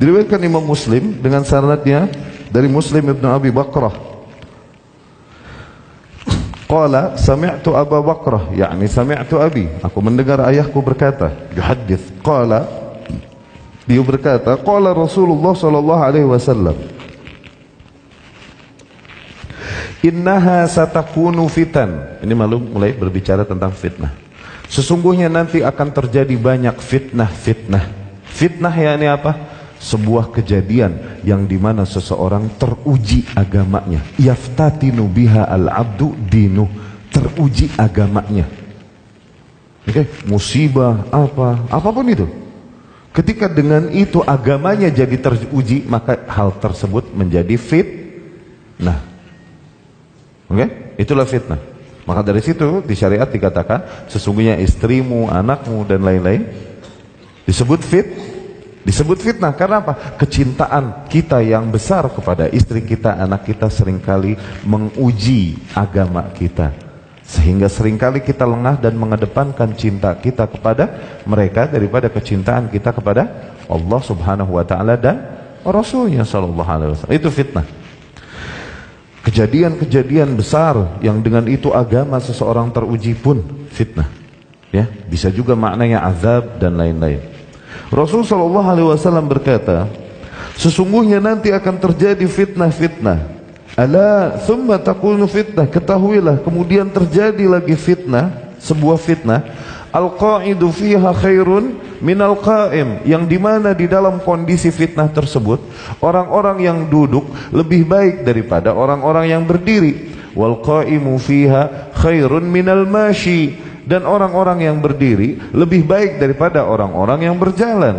Diriwayatkan Imam Muslim dengan sanadnya dari Muslim ibn Abi Bakrah. Qala sami'tu Abu Bakrah, yakni sami'tu abi, aku mendengar ayahku berkata, yuhaddits. Qala, dia berkata, qala Rasulullah sallallahu alaihi wasallam, innaha satakunu fitan. Ini mulai berbicara tentang fitnah. Sesungguhnya nanti akan terjadi banyak fitnah-fitnah. Fitnah yakni apa? Sebuah kejadian yang dimana seseorang teruji agamanya. Yaftatinu biha al-abdu dinu, teruji agamanya. Oke, musibah apapun itu. Ketika dengan itu agamanya jadi teruji, maka hal tersebut menjadi fitnah. Oke, itulah fitnah. Maka dari situ di syariat dikatakan sesungguhnya istrimu, anakmu dan lain-lain disebut fitnah. Karena apa? Kecintaan kita yang besar kepada istri kita, anak kita seringkali menguji agama kita, sehingga seringkali kita lengah dan mengedepankan cinta kita kepada mereka daripada kecintaan kita kepada Allah subhanahu wa ta'ala dan Rasulnya sallallahu alaihi wasallam. Itu fitnah. Kejadian-kejadian besar yang dengan itu agama seseorang teruji pun fitnah. Ya, bisa juga maknanya azab dan lain-lain. Rasul sallallahu alaihi wasallam berkata, sesungguhnya nanti akan terjadi fitnah-fitnah. Ala thumma takunu fitnah, ketahuilah kemudian terjadi lagi fitnah, sebuah fitnah. Al-qa'idu fiha khairun minal qa'im, yang dimana di dalam kondisi fitnah tersebut orang-orang yang duduk lebih baik daripada orang-orang yang berdiri. Wal qa'imu fiha khairun minal mashi, dan orang-orang yang berdiri lebih baik daripada orang-orang yang berjalan.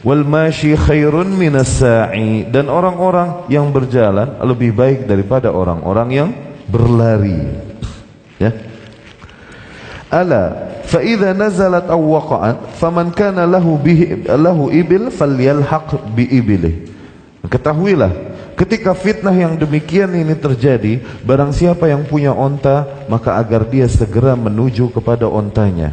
Wal mashi khairun minas sa'i, dan orang-orang yang berjalan lebih baik daripada orang-orang yang berlari. Ya. Ala fa idza nazalat aw waqa'at faman kana lahu ibil falyalhaq bi ibilih. Ketahuilah, ketika fitnah yang demikian ini terjadi, barang siapa yang punya onta, maka agar dia segera menuju kepada ontanya.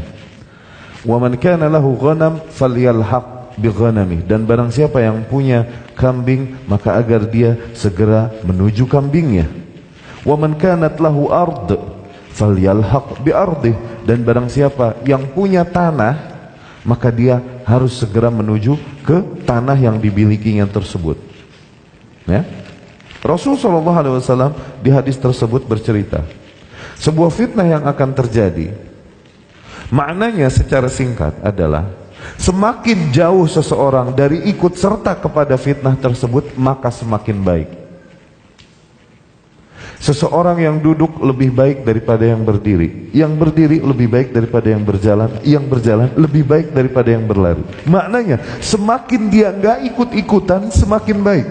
Wa man kana lahu ghanam falyalhaq bi ghanamih, dan barang siapa yang punya kambing, maka agar dia segera menuju kambingnya. Wa man kanat lahu ard falyalhaq bi ardih, dan barang siapa yang punya tanah, maka dia harus segera menuju ke tanah yang dimilikinya tersebut. Ya. Rasul sallallahu alaihi wasallam di hadis tersebut bercerita sebuah fitnah yang akan terjadi. Maknanya secara singkat adalah semakin jauh seseorang dari ikut serta kepada fitnah tersebut, maka semakin baik. Seseorang yang duduk lebih baik daripada yang berdiri, yang berdiri lebih baik daripada yang berjalan lebih baik daripada yang berlari. Maknanya semakin dia nggak ikut-ikutan, semakin baik.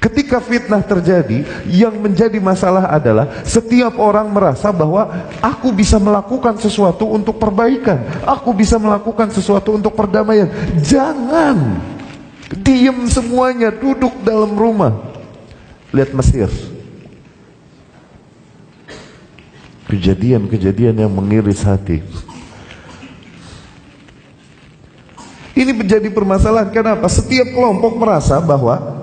Ketika fitnah terjadi, yang menjadi masalah adalah setiap orang merasa bahwa aku bisa melakukan sesuatu untuk perbaikan, aku bisa melakukan sesuatu untuk perdamaian. Jangan diem semuanya, duduk dalam rumah. Lihat Mesir, kejadian-kejadian yang mengiris hati. Ini menjadi permasalahan. Kenapa? Setiap kelompok merasa bahwa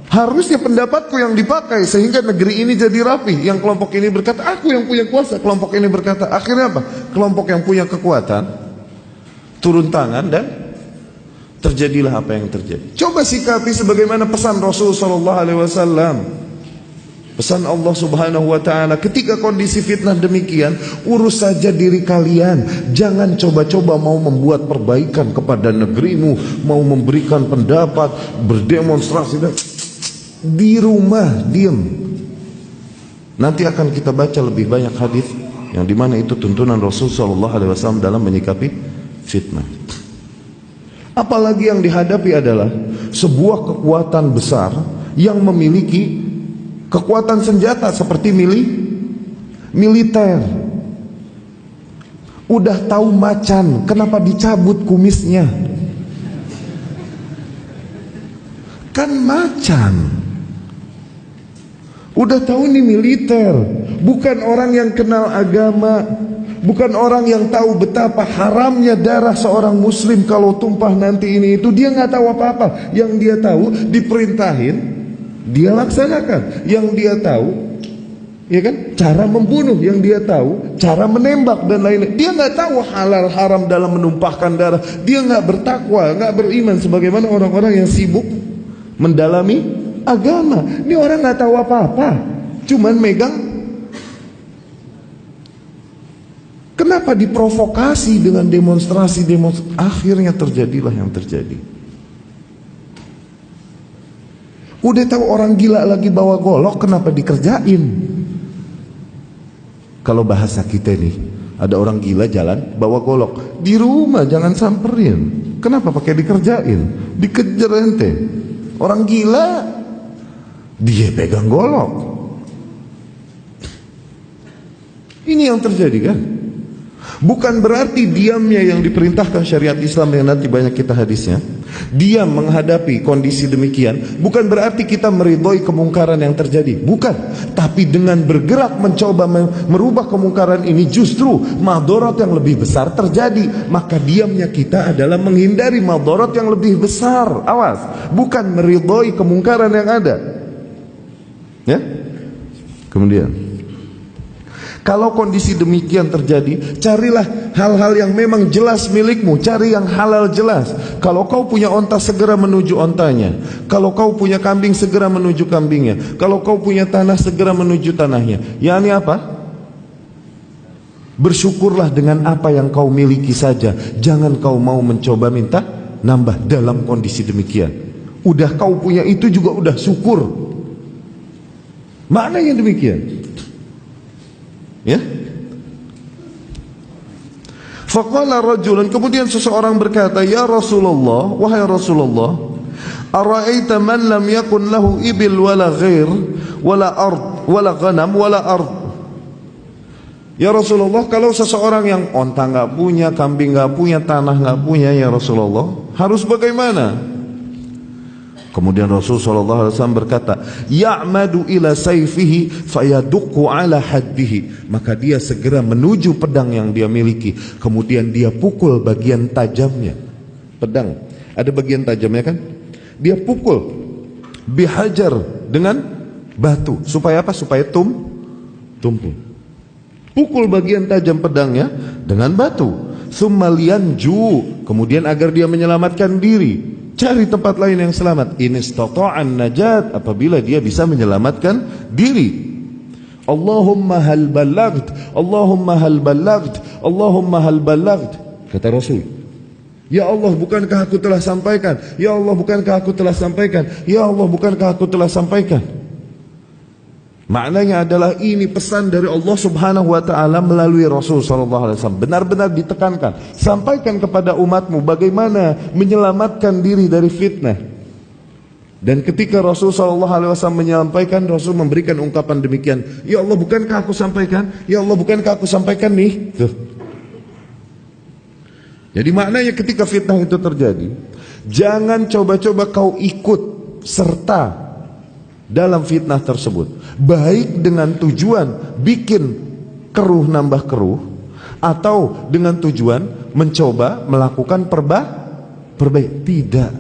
harusnya pendapatku yang dipakai sehingga negeri ini jadi rapi. Yang kelompok ini berkata, aku yang punya kuasa. Kelompok ini berkata, akhirnya apa? Kelompok yang punya kekuatan turun tangan dan terjadilah apa yang terjadi. Coba sikapi sebagaimana pesan Rasul sallallahu alaihi wasallam. Pesan Allah subhanahu wa ta'ala, ketika kondisi fitnah demikian, urus saja diri kalian. Jangan coba-coba mau membuat perbaikan kepada negerimu, mau memberikan pendapat, berdemonstrasi. Di rumah, diam. Nanti akan kita baca lebih banyak hadis yang dimana itu tuntunan Rasul sallallahu alaihi wasallam dalam menyikapi fitnah. Apalagi yang dihadapi adalah sebuah kekuatan besar yang memiliki kekuatan senjata seperti militer. Udah tahu macan, kenapa dicabut kumisnya? Kan macan. Udah tahu ini militer, bukan orang yang kenal agama, bukan orang yang tahu betapa haramnya darah seorang muslim kalau tumpah nanti ini itu. Dia nggak tahu apa-apa. Yang dia tahu diperintahin, dia laksanakan. Yang dia tahu, ya kan, cara membunuh. Yang dia tahu cara menembak dan lain-lain. Dia nggak tahu halal haram dalam menumpahkan darah. Dia nggak bertakwa, nggak beriman sebagaimana orang-orang yang sibuk mendalami agama. Ini orang nggak tahu apa-apa, cuman megang. Kenapa diprovokasi dengan demonstrasi? Akhirnya terjadilah yang terjadi. Udah tahu orang gila lagi bawa golok, kenapa dikerjain? Kalau bahasa kita nih, ada orang gila jalan bawa golok di rumah, jangan samperin. Kenapa pakai dikerjain? Dikejar ente. Orang gila dia pegang golok. Ini yang terjadi kan? Bukan berarti diamnya yang diperintahkan syariat Islam yang nanti banyak kita hadisnya. Diam menghadapi kondisi demikian bukan berarti kita meridhoi kemungkaran yang terjadi. Bukan. Tapi dengan bergerak mencoba merubah kemungkaran ini, justru madharat yang lebih besar terjadi. Maka diamnya kita adalah menghindari madharat yang lebih besar. Awas, bukan meridhoi kemungkaran yang ada. Ya. Kemudian, kalau kondisi demikian terjadi, carilah hal-hal yang memang jelas milikmu. Cari yang halal jelas. Kalau kau punya onta, segera menuju ontanya. Kalau kau punya kambing, segera menuju kambingnya. Kalau kau punya tanah, segera menuju tanahnya. Yani apa? Bersyukurlah dengan apa yang kau miliki saja. Jangan kau mau mencoba minta nambah dalam kondisi demikian. Udah kau punya itu juga udah syukur. Maknanya demikian. Ya. Faqala rajulun, kemudian seseorang berkata, ya Rasulullah, wahai Rasulullah, ara'aita man lam yakun lahu ibil wala ghair wala ard wala ghanam wala ard. Ya Rasulullah, kalau seseorang yang onta enggak punya, kambing enggak punya, tanah enggak punya, ya Rasulullah, harus bagaimana? Kemudian Rasulullah SAW berkata, ya'madu ila sayfihi fayaduqu ala haddihi. Maka dia segera menuju pedang yang dia miliki, kemudian dia pukul bagian tajamnya. Pedang ada bagian tajamnya kan? Dia pukul bihajar, dengan batu. Supaya apa? Supaya tumpul. Pukul bagian tajam pedangnya dengan batu. Tsumma liyanju, kemudian agar dia menyelamatkan diri. Cari tempat lain yang selamat. In istata'an najat, apabila dia bisa menyelamatkan diri. Allahumma hal ballagt, Allahumma hal ballagt, Allahumma hal ballagt. Kata Rasul, ya Allah, bukankah aku telah sampaikan? Ya Allah, bukankah aku telah sampaikan? Ya Allah, bukankah aku telah sampaikan? Maknanya adalah ini pesan dari Allah Subhanahu wa ta'ala melalui Rasul sallallahu alaihi wasallam. Benar-benar ditekankan, sampaikan kepada umatmu bagaimana menyelamatkan diri dari fitnah. Dan ketika Rasul sallallahu alaihi wasallam menyampaikan, Rasul memberikan ungkapan demikian, ya Allah, bukankah aku sampaikan? Ya Allah, bukankah aku sampaikan nih? Tuh. Jadi maknanya ketika fitnah itu terjadi, jangan coba-coba kau ikut serta dalam fitnah tersebut, baik dengan tujuan bikin keruh nambah keruh, atau dengan tujuan mencoba melakukan perbaikan. Tidak.